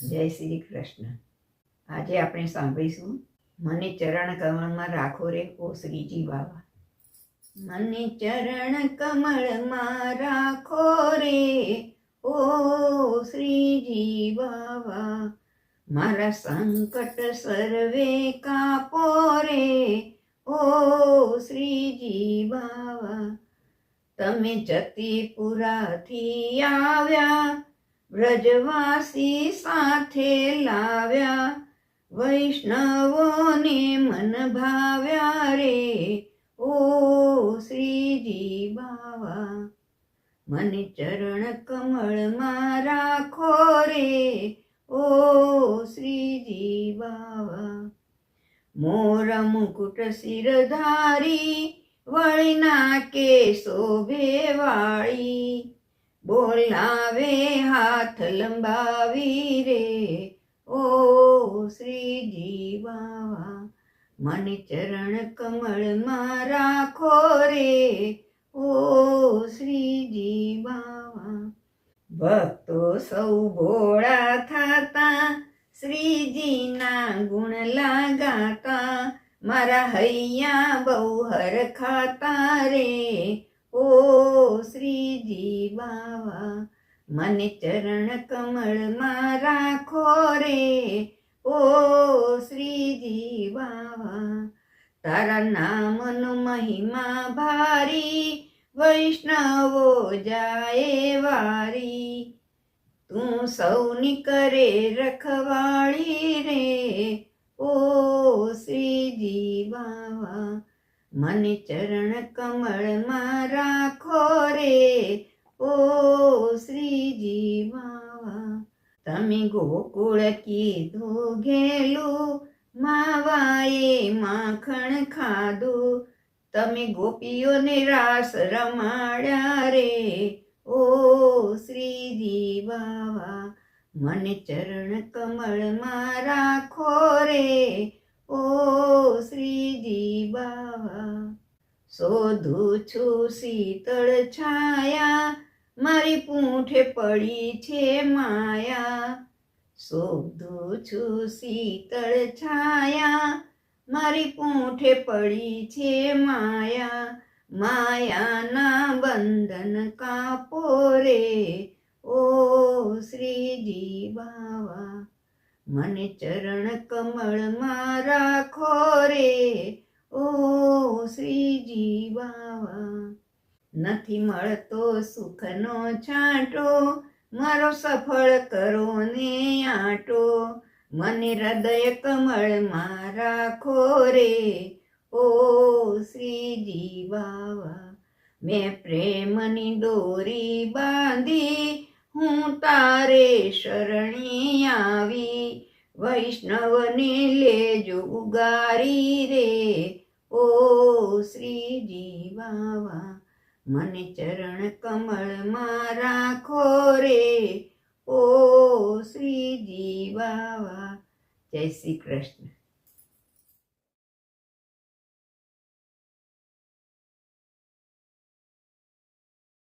જય શ્રી કૃષ્ણ. આજે આપણે સાંભળીશું મને ચરણ કમળમાં રાખો રે ઓ શ્રીજી બાવા. મને ચરણ કમળમાં રાખો રે ઓ શ્રીજી બાવા, મારા સંકટ સર્વે કાપો રે ઓ શ્રીજી બાવા. તમે જતીપુરાથી આવ્યા, વ્રજવાસી સાથે લાવ્યા, વૈષ્ણવોને મન ભાવ્યા રે ઓ શ્રીજી બાવા. મને ચરણ કમળમાં રાખો રે ઓ શ્રીજી બાવા. મોર મુકુટ શિરધારી, વળના કે શોભે વાળી, બોલાવે હાથ લંબાવી રે ઓ શ્રીજી બાવા. મને ચરણ કમળમાં રાખો રે ઓ શ્રીજી બાવા. ભક્તો સૌ ભોળા થાતા, શ્રીજીના ગુણ લાગાતા, મારા હૈયા બહુ હરખાતા રે ઓ શ્રીજી બાવા. મને ચરણ કમળમાં રાખો રે ઓ શ્રીજી બાવા. તારા નામનો મહિમા ભારી, વૈષ્ણવો જાય વારી, તું સૌની કરે રખવાળી રે ઓ શ્રીજી બાવા. મને ચરણ કમળમાં રાખો રે ઓ શ્રીજી બાવા. તમે ગોકુળ કીધું ઘેલું, માવાએ માખણ ખાધું, તમે ગોપીઓને રાસ રમાડ્યા રે ઓ શ્રીજી બાવા. મને ચરણ કમળમાં રાખો રે ઓ શ્રીજી બાવા. શોધું છું શીતળ છાયા, મારી પૂંઠે પડી છે માયા. શોધું છું શીતળ છાયા, મારી પૂંઠે પડી છે માયા. માયાના બંધન કાપો રે ઓ શ્રીજી બાવા. મને ચરણ કમળમાં રાખો રે ઓ શ્રીજી બાવા. નથી મળતો સુખનો છાંટો, મારો સફળ કરો ને આંટો, મને હૃદય કમળમાં રાખો રે ઓ શ્રીજી બાવા. મેં પ્રેમની દોરી બાંધી, હું તારે શરણી આવી, વૈષ્ણવને લેજો ઉગારી રે ઓ શ્રીજી બાવા. મને ચરણ કમળમાં રાખો રે ઓ શ્રીજી બાવા. જય શ્રી કૃષ્ણ.